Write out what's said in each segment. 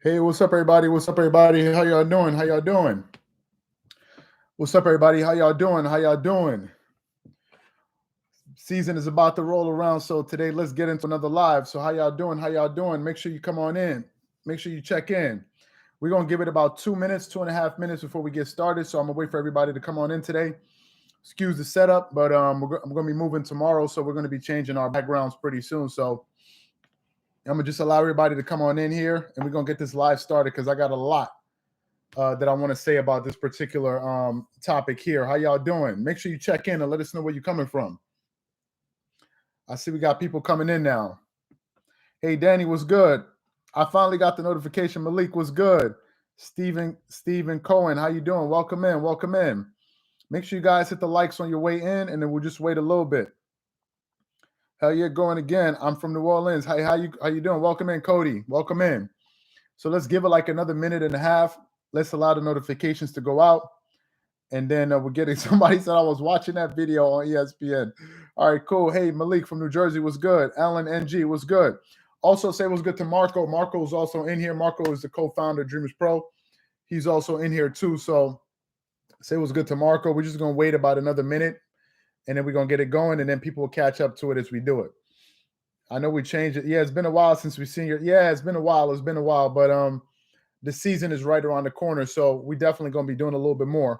Hey, what's up, everybody? What's up, everybody? How y'all doing? How y'all doing? What's up, everybody? How y'all doing? How y'all doing? Season is about to roll around, so today let's get into another live. So, how y'all doing? How y'all doing? Make sure you come on in. Make sure you check in. We're gonna give it about 2 minutes, 2.5 minutes before we get started. So I'm gonna wait for everybody to come on in today. Excuse the setup, but I'm gonna be moving tomorrow, so we're gonna be changing our backgrounds pretty soon. So I'm gonna just allow everybody to come on in here, and we're gonna get this live started because I got a lot that I want to say about this particular topic here. How y'all doing? Make sure you check in and let us know where you're coming from. I see we got people coming in now. Hey, Danny, what's good? I finally got the notification. Malik, was good? Stephen Cohen, how you doing? Welcome in. Welcome in. Make sure you guys hit the likes on your way in, and then we'll just wait a little bit. Hell yeah, going again. I'm from New Orleans. Hey, how you doing? Welcome in, Cody. Welcome in. So let's give it like another minute and a half. Let's allow the notifications to go out. And then we're getting somebody said I was watching that video on ESPN. All right, cool. Hey, Malik from New Jersey was good. Alan NG was good. Also, say what's good to Marco. Marco is also in here. Marco is the co-founder of Dreamers Pro. He's also in here too. So say what's good to Marco. We're just gonna wait about another minute, and then we're gonna get it going, and then people will catch up to it as we do it. I know we changed it. Yeah, it's been a while since we've seen you. Yeah, it's been a while. It's been a while, but the season is right around the corner, so we definitely gonna be doing a little bit more.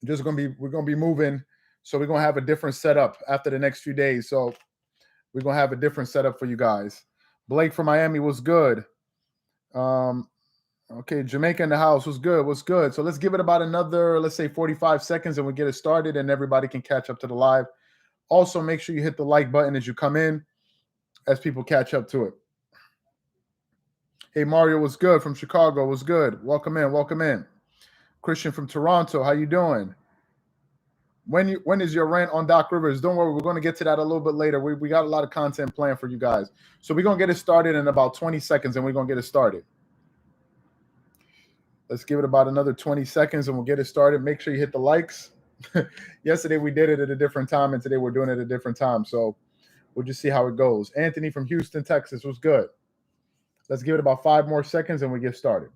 We're gonna be moving, so we're gonna have a different setup after the next few days. So we're gonna have a different setup for you guys. Blake from Miami was good. Um, okay, Jamaica in the house was good. Was good. So let's give it about another, let's say 45 seconds, and we get it started, and everybody can catch up to the live. Also, make sure you hit the like button as you come in, as people catch up to it. Hey, Mario was good from Chicago. Was good. Welcome in. Welcome in. Christian from Toronto. How you doing? When is your rant on Doc Rivers? Don't worry, we're going to get to that a little bit later. We got a lot of content planned for you guys. So we're going to get it started in about 20 seconds, and we're going to get it started. Let's give it about another 20 seconds, and we'll get it started. Make sure you hit the likes. Yesterday we did it at a different time, and today we're doing it at a different time. So we'll just see how it goes. Anthony from Houston, Texas was good. Let's give it about 5 more seconds, and we get started.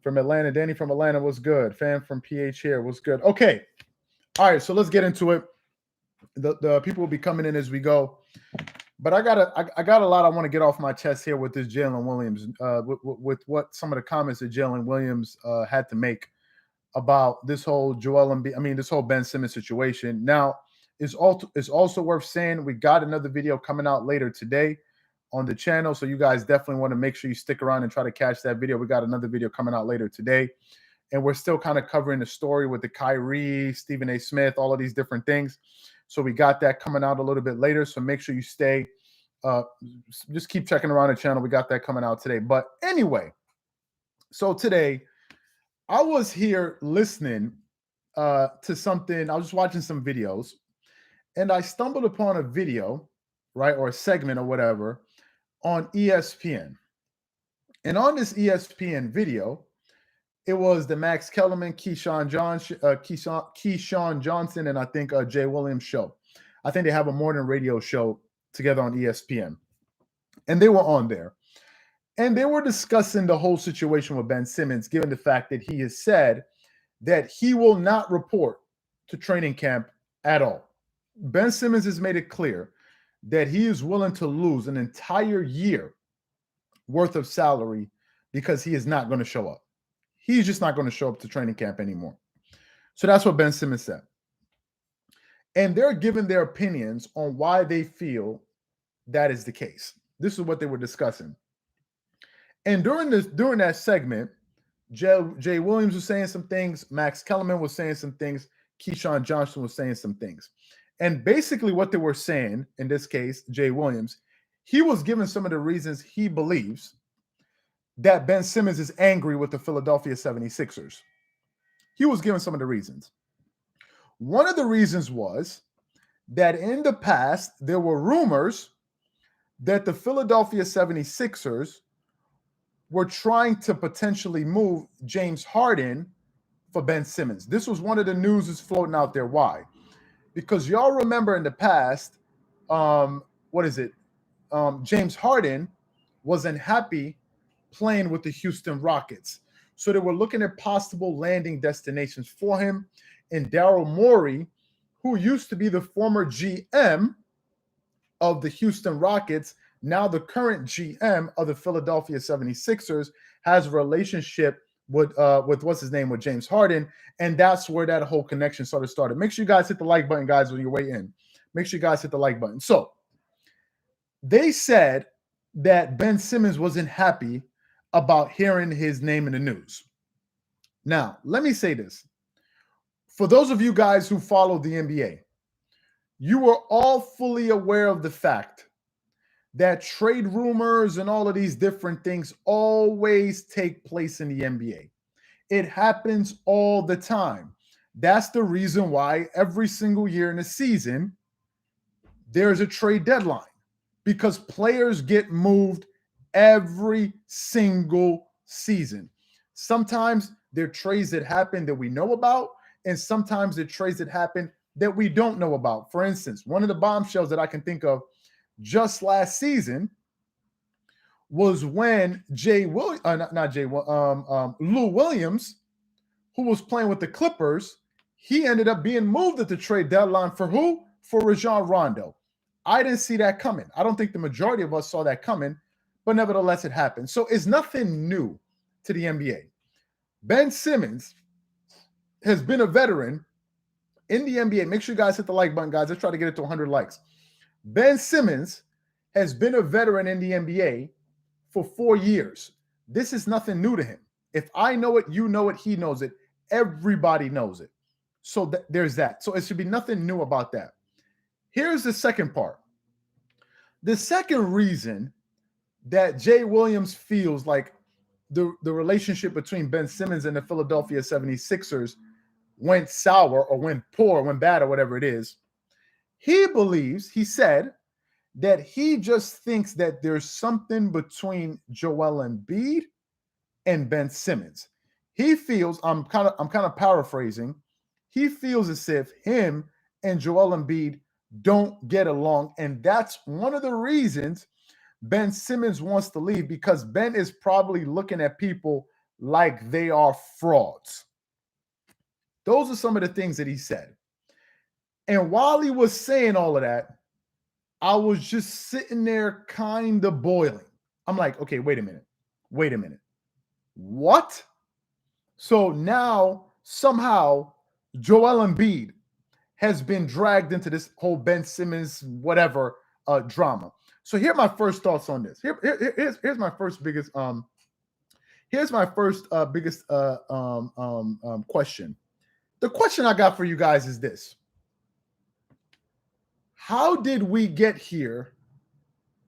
From Atlanta, Danny from Atlanta was good. Fan from PH here was good. Okay. All right, so let's get into it. The people will be coming in as we go, but I got a lot I want to get off my chest here with this Jalen Williams, with what some of the comments that Jalen Williams had to make about this whole this whole Ben Simmons situation. Now, it's also worth saying we got another video coming out later today on the channel, so you guys definitely want to make sure you stick around and try to catch that video. We got another video coming out later today. And we're still kind of covering the story with the Kyrie, Stephen A. Smith, all of these different things. So we got that coming out a little bit later. So make sure you stay. Just keep checking around the channel. We got that coming out today. But anyway, so today I was here listening to something. I was just watching some videos, and I stumbled upon a video, right, or a segment or whatever on ESPN. And on this ESPN video, it was the Max Kellerman, Keyshawn Johnson, and I think Jay Williams show. I think they have a morning radio show together on ESPN. And they were on there. And they were discussing the whole situation with Ben Simmons, given the fact that he has said that he will not report to training camp at all. Ben Simmons has made it clear that he is willing to lose an entire year worth of salary because he is not going to show up. He's just not going to show up to training camp anymore. So that's what Ben Simmons said. And they're giving their opinions on why they feel that is the case. This is what they were discussing. And during that segment, Jay Williams was saying some things, Max Kellerman was saying some things, Keyshawn Johnson was saying some things. And basically what they were saying, in this case, Jay Williams, he was giving some of the reasons he believes that Ben Simmons is angry with the Philadelphia 76ers. He was giving some of the reasons. One of the reasons was that in the past, there were rumors that the Philadelphia 76ers were trying to potentially move James Harden for Ben Simmons. This was one of the news that's floating out there. Why? Because y'all remember in the past, James Harden wasn't happy playing with the Houston Rockets. So they were looking at possible landing destinations for him. And Daryl Morey, who used to be the former GM of the Houston Rockets, now the current GM of the Philadelphia 76ers, has a relationship with what's his name, with James Harden, and that's where that whole connection started. Make sure you guys hit the like button, guys, when you're way in. Make sure you guys hit the like button. So they said that Ben Simmons wasn't happy about hearing his name in the news. Now, let me say this. For those of you guys who follow the NBA, you are all fully aware of the fact that trade rumors and all of these different things always take place in the NBA. It happens all the time. That's the reason why every single year in a season, there's a trade deadline, because players get moved every single season. Sometimes there are trades that happen that we know about, and sometimes there are trades that happen that we don't know about. For instance, one of the bombshells that I can think of just last season was when Lou Williams, who was playing with the Clippers, he ended up being moved at the trade deadline for who? For Rajon Rondo. I didn't see that coming. I don't think the majority of us saw that coming, but nevertheless, it happened. So it's nothing new to the NBA. Ben Simmons has been a veteran in the NBA. Make sure you guys hit the like button, guys. Let's try to get it to 100 likes. Ben Simmons has been a veteran in the NBA for 4 years. This is nothing new to him. If I know it, you know it, he knows it. Everybody knows it. So there's that. So it should be nothing new about that. Here's the second part. The second reason that Jay Williams feels like the relationship between Ben Simmons and the Philadelphia 76ers went sour or went poor, went bad, or whatever it is, he said that he just thinks that there's something between Joel Embiid and Ben Simmons. He feels, I'm kind of paraphrasing, he feels as if him and Joel Embiid don't get along, and that's one of the reasons Ben Simmons wants to leave, because Ben is probably looking at people like they are frauds. Those are some of the things that he said. And while he was saying all of that, I was just sitting there kind of boiling. I'm like, okay, wait a minute. What? So now somehow Joel Embiid has been dragged into this whole Ben Simmons whatever drama. So here are my first thoughts on this. Here's my first biggest question. The question I got for you guys is this: how did we get here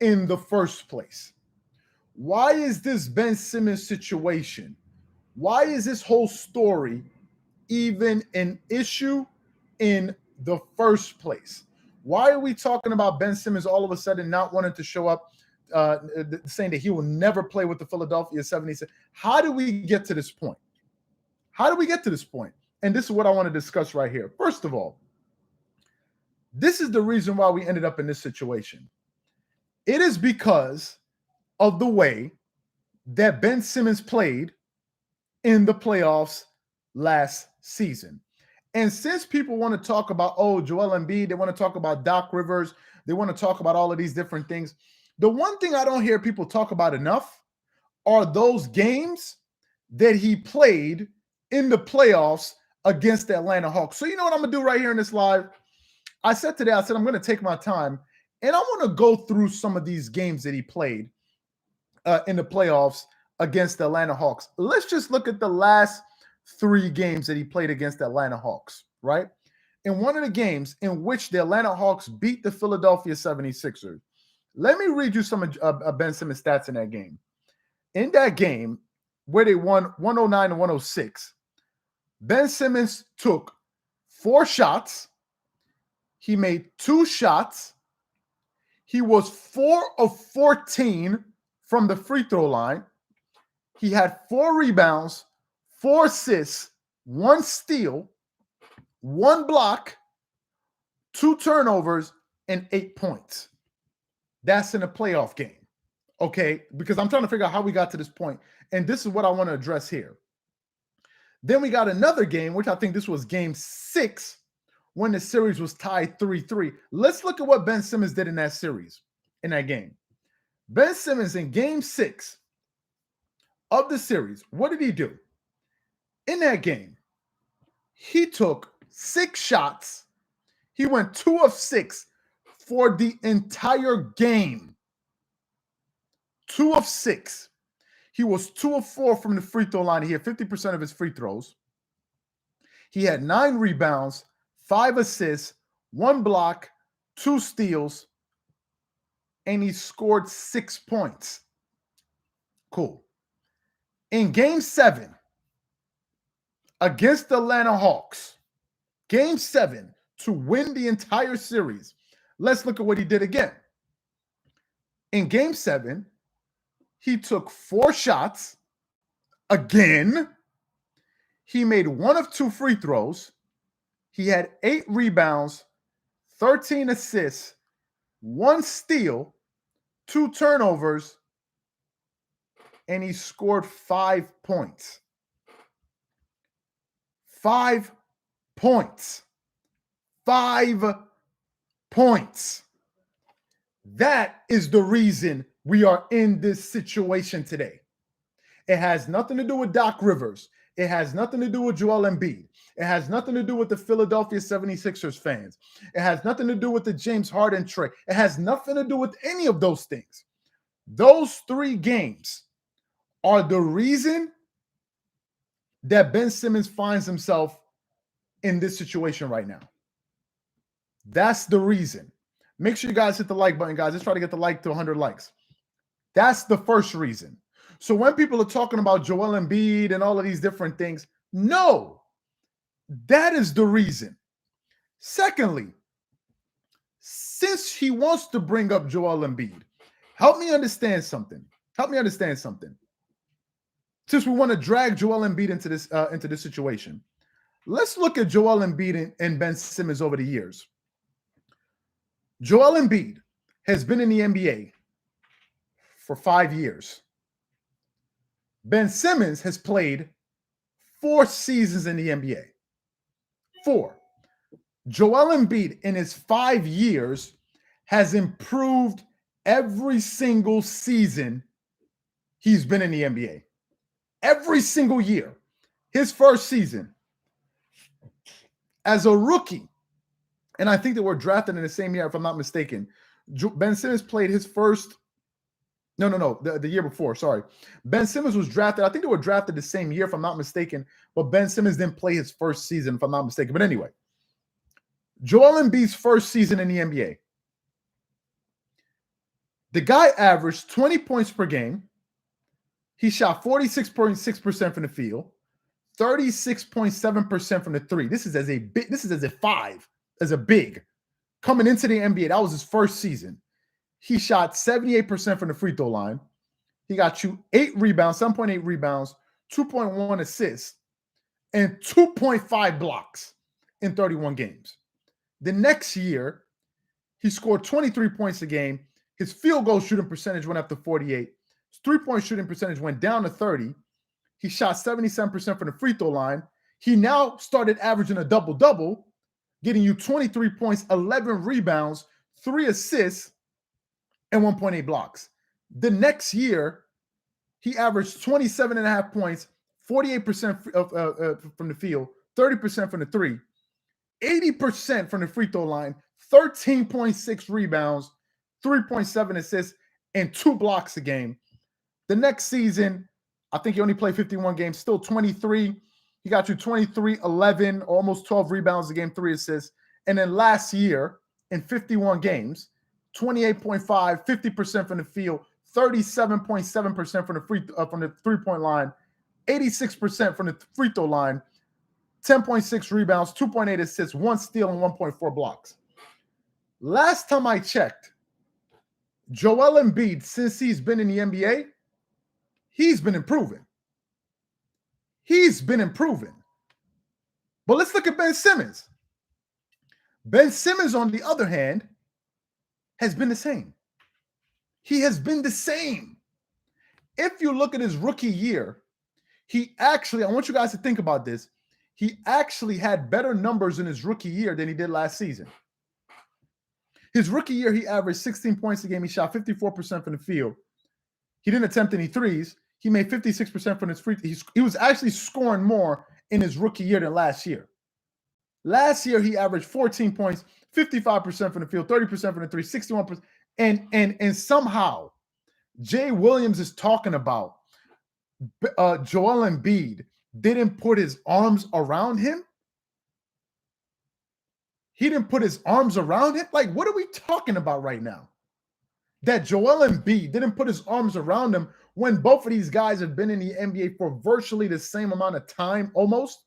in the first place? Why is this Ben Simmons situation? Why is this whole story even an issue in the first place? Why are we talking about Ben Simmons all of a sudden not wanting to show up, saying that he will never play with the Philadelphia 76ers? How do we get to this point? And this is what I want to discuss right here. First of all, this is the reason why we ended up in this situation. It is because of the way that Ben Simmons played in the playoffs last season. And since people want to talk about, Joel Embiid, they want to talk about Doc Rivers, they want to talk about all of these different things, the one thing I don't hear people talk about enough are those games that he played in the playoffs against the Atlanta Hawks. So you know what I'm going to do right here in this live? I said I'm going to take my time, and I want to go through some of these games that he played in the playoffs against the Atlanta Hawks. Let's just look at the last 3 games that he played against the Atlanta Hawks, right? In one of the games in which the Atlanta Hawks beat the Philadelphia 76ers, let me read you some of Ben Simmons' stats in that game. In that game, where they won 109 to 106, Ben Simmons took 4 shots. He made 2 shots. He was 4 of 14 from the free throw line. He had 4 rebounds, 4 assists, 1 steal, 1 block, 2 turnovers, and 8 points. That's in a playoff game. Okay, because I'm trying to figure out how we got to this point, and this is what I want to address here. Then we got another game, which I think this was game 6 when the series was tied 3-3. Let's look at what Ben Simmons did in that series, in that game. Ben Simmons in game 6 of the series, what did he do? In that game, he took 6 shots. He went 2 of 6 for the entire game. 2 of 6. He was 2 of 4 from the free throw line. He had 50% of his free throws. He had 9 rebounds, 5 assists, 1 block, 2 steals, and he scored 6 points. Cool. In game 7 against the Atlanta Hawks, game 7 to win the entire series, let's look at what he did again. In game 7, he took 4 shots again. He made 1 of 2 free throws. He had 8 rebounds, 13 assists, 1 steal, 2 turnovers, and he scored 5 points. 5 points. 5 points. That is the reason we are in this situation today. It has nothing to do with Doc Rivers. It has nothing to do with Joel Embiid. It has nothing to do with the Philadelphia 76ers fans. It has nothing to do with the James Harden trade. It has nothing to do with any of those things. Those 3 games are the reason that Ben Simmons finds himself in this situation right now. That's the reason. Make sure you guys hit the like button, guys. Let's try to get the like to 100 likes. That's the first reason. So when people are talking about Joel Embiid and all of these different things, no, that is the reason. Secondly, since he wants to bring up Joel Embiid, help me understand something. Since we want to drag Joel Embiid into this situation, let's look at Joel Embiid and Ben Simmons over the years. Joel Embiid has been in the NBA for 5 years. Ben Simmons has played 4 seasons in the NBA. 4. Joel Embiid in his 5 years has improved every single season he's been in the NBA. Every single year. His first season as a rookie, and I think they were drafted in the same year, if I'm not mistaken. Ben Simmons played his first. No, the year before. Sorry. Ben Simmons was drafted. I think they were drafted the same year, if I'm not mistaken. But Ben Simmons didn't play his first season, if I'm not mistaken. But anyway, Joel Embiid's first season in the NBA. The guy averaged 20 points per game. He shot 46.6% from the field, 36.7% from the 3. This is as a 5, as a big. Coming into the NBA, that was his first season. He shot 78% from the free throw line. He got you 8 rebounds, 7.8 rebounds, 2.1 assists, and 2.5 blocks in 31 games. The next year, he scored 23 points a game. His field goal shooting percentage went up to 48. His three-point shooting percentage went down to 30. He shot 77% from the free throw line. He now started averaging a double-double, getting you 23 points, 11 rebounds, 3 assists, and 1.8 blocks. The next year, he averaged 27.5 points, 48% from the field, 30% from the 3, 80% from the free throw line, 13.6 rebounds, 3.7 assists, and 2 blocks a game. The next season, I think he only played 51 games, still 23. He got you 23, 11, almost 12 rebounds a game, 3 assists. And then last year, in 51 games, 28.5, 50% from the field, 37.7% from the three-point line, 86% from the free throw line, 10.6 rebounds, 2.8 assists, 1 steal, and 1.4 blocks. Last time I checked, Joel Embiid, since he's been in the NBA, he's been improving. But let's look at Ben Simmons. Ben Simmons, on the other hand, has been the same. He has been the same. If you look at his rookie year, he actually, I want you guys to think about this. He actually had better numbers in his rookie year than he did last season. His rookie year, he averaged 16 points a game. He shot 54% from the field. He didn't attempt any threes. He made 56% from his free. He was actually scoring more in his rookie year than last year. Last year, he averaged 14 points, 55% from the field, 30% from the three, 61%. And somehow, Jay Williams is talking about Joel Embiid didn't put his arms around him. He didn't put his arms around him. Like, what are we talking about right now? That Joel Embiid didn't put his arms around him when both of these guys have been in the NBA for virtually the same amount of time, almost.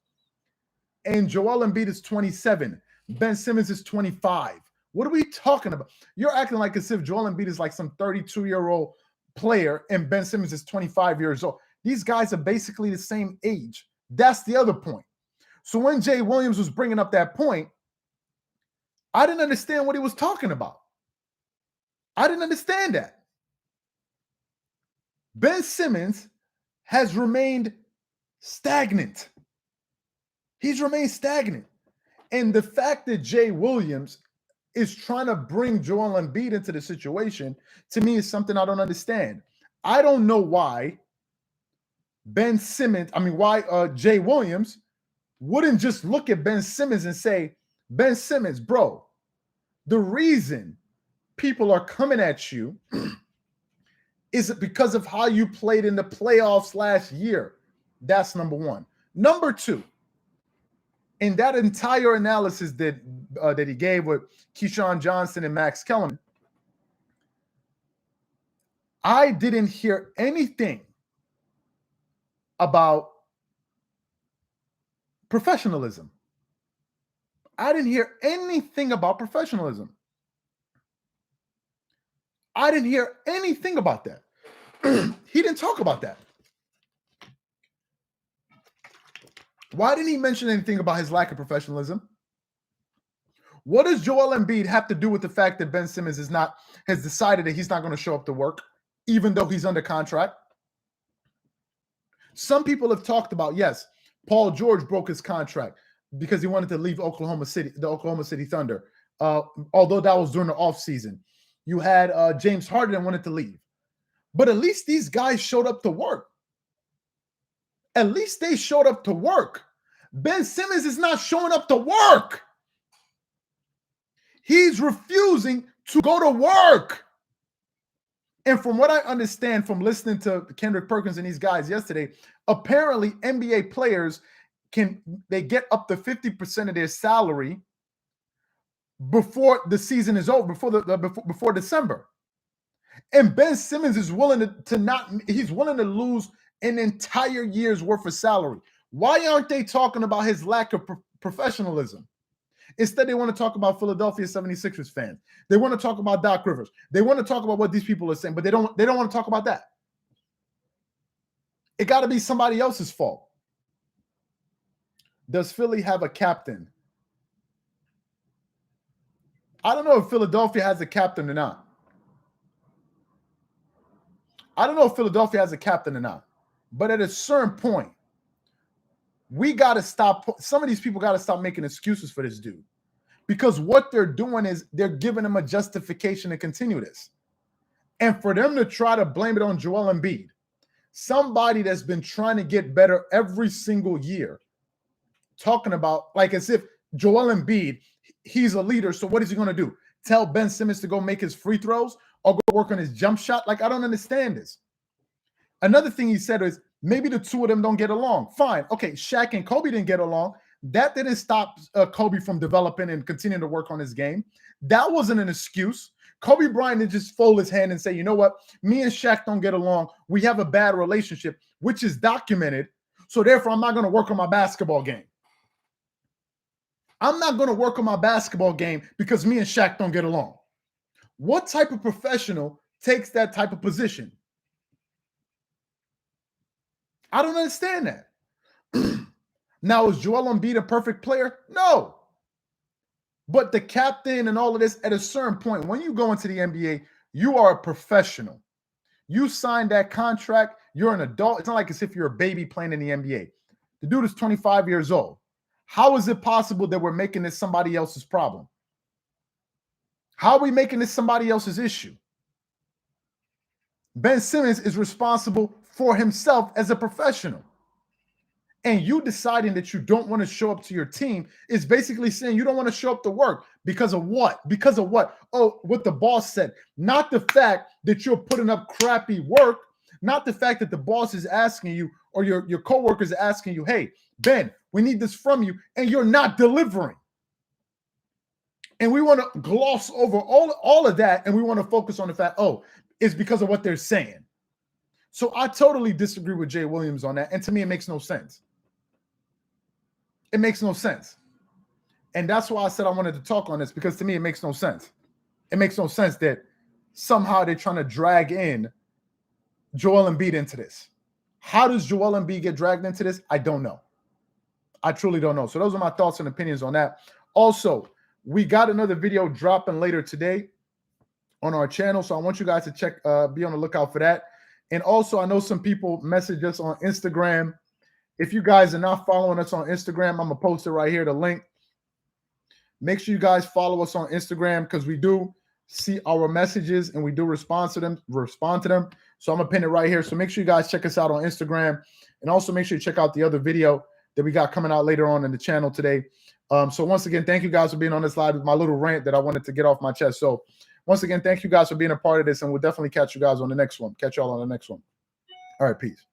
And Joel Embiid is 27. Ben Simmons is 25. What are we talking about? You're acting like as if Joel Embiid is like some 32-year-old player and Ben Simmons is 25 years old. These guys are basically the same age. That's the other point. So when Jay Williams was bringing up that point, I didn't understand what he was talking about. I didn't understand that. Ben Simmons has remained stagnant. He's remained stagnant. And the fact that Jay Williams is trying to bring Joel Embiid into the situation, to me, is something I don't understand. I don't know why Jay Williams wouldn't just look at Ben Simmons and say, Ben Simmons, bro, the reason people are coming at you is it because of how you played in the playoffs last year? That's number one. Number two, in that entire analysis that he gave with Keyshawn Johnson and Max Kellerman, I didn't hear anything about professionalism. I didn't hear anything about professionalism. I didn't hear anything about that. He didn't talk about that. Why didn't he mention anything about his lack of professionalism? What does Joel Embiid have to do with the fact that Ben Simmons has decided that he's not going to show up to work, even though he's under contract? Some people have talked about, yes, Paul George broke his contract because he wanted to leave the Oklahoma City Thunder, although that was during the offseason. You had James Harden that wanted to leave. But at least these guys showed up to work. At least they showed up to work. Ben Simmons is not showing up to work. He's refusing to go to work. And from what I understand from listening to Kendrick Perkins and these guys yesterday, apparently NBA players get up to 50% of their salary before the season is over, before December. And Ben Simmons is willing he's willing to lose an entire year's worth of salary. Why aren't they talking about his lack of professionalism? Instead, they want to talk about Philadelphia 76ers fans. They want to talk about Doc Rivers. They want to talk about what these people are saying, but they don't want to talk about that. It got to be somebody else's fault. Does Philly have a captain? I don't know if Philadelphia has a captain or not. But at a certain point, we got to stop. Some of these people got to stop making excuses for this dude, because what they're doing is they're giving him a justification to continue this. And for them to try to blame it on Joel Embiid, somebody that's been trying to get better every single year, talking about like as if Joel Embiid, he's a leader. So what is he going to do? Tell Ben Simmons to go make his free throws or go work on his jump shot? Like, I don't understand this. Another thing he said is maybe the two of them don't get along. Fine. Okay, Shaq and Kobe didn't get along. That didn't stop Kobe from developing and continuing to work on his game. That wasn't an excuse. Kobe Bryant didn't just fold his hand and say, you know what? Me and Shaq don't get along. We have a bad relationship, which is documented. So therefore, I'm not going to work on my basketball game. I'm not going to work on my basketball game because me and Shaq don't get along. What type of professional takes that type of position? I don't understand that. Now, is Joel Embiid a perfect player? No. But the captain and all of this, at a certain point, when you go into the NBA, You are a professional. You signed that contract. You're an adult. It's not like as if you're a baby playing in the NBA. The dude is 25 years old. How is it possible that we're making this somebody else's problem? How are we making this somebody else's issue? Ben Simmons is responsible for himself as a professional. And you deciding that you don't want to show up to your team is basically saying you don't want to show up to work because of what? Because of what? Oh, what the boss said. Not the fact that you're putting up crappy work, not the fact that the boss is asking you or your coworkers are asking you, hey, Ben, we need this from you, and you're not delivering. And we want to gloss over all of that, and we want to focus on the fact, oh, it's because of what they're saying. So I totally disagree with Jay Williams on that, and to me, it makes no sense. It makes no sense. And that's why I said I wanted to talk on this, because to me, it makes no sense. It makes no sense that somehow they're trying to drag in Joel Embiid into this. How does Joel Embiid get dragged into this? I don't know. I truly don't know. So those are my thoughts and opinions on that. Also, we got another video dropping later today on our channel, so I want you guys to check, be on the lookout for that. And also, I know some people message us on Instagram. If you guys are not following us on Instagram, I'm gonna post it right here, the link. Make sure you guys follow us on Instagram, because we do see our messages and we do respond to them. So I'm gonna pin it right here. So make sure you guys check us out on Instagram, and also make sure you check out the other video that we got coming out later on in the channel today. So once again, thank you guys for being on this live with my little rant that I wanted to get off my chest. So once again, thank you guys for being a part of this, and we'll definitely catch you guys on the next one. Catch y'all on the next one. All right, peace.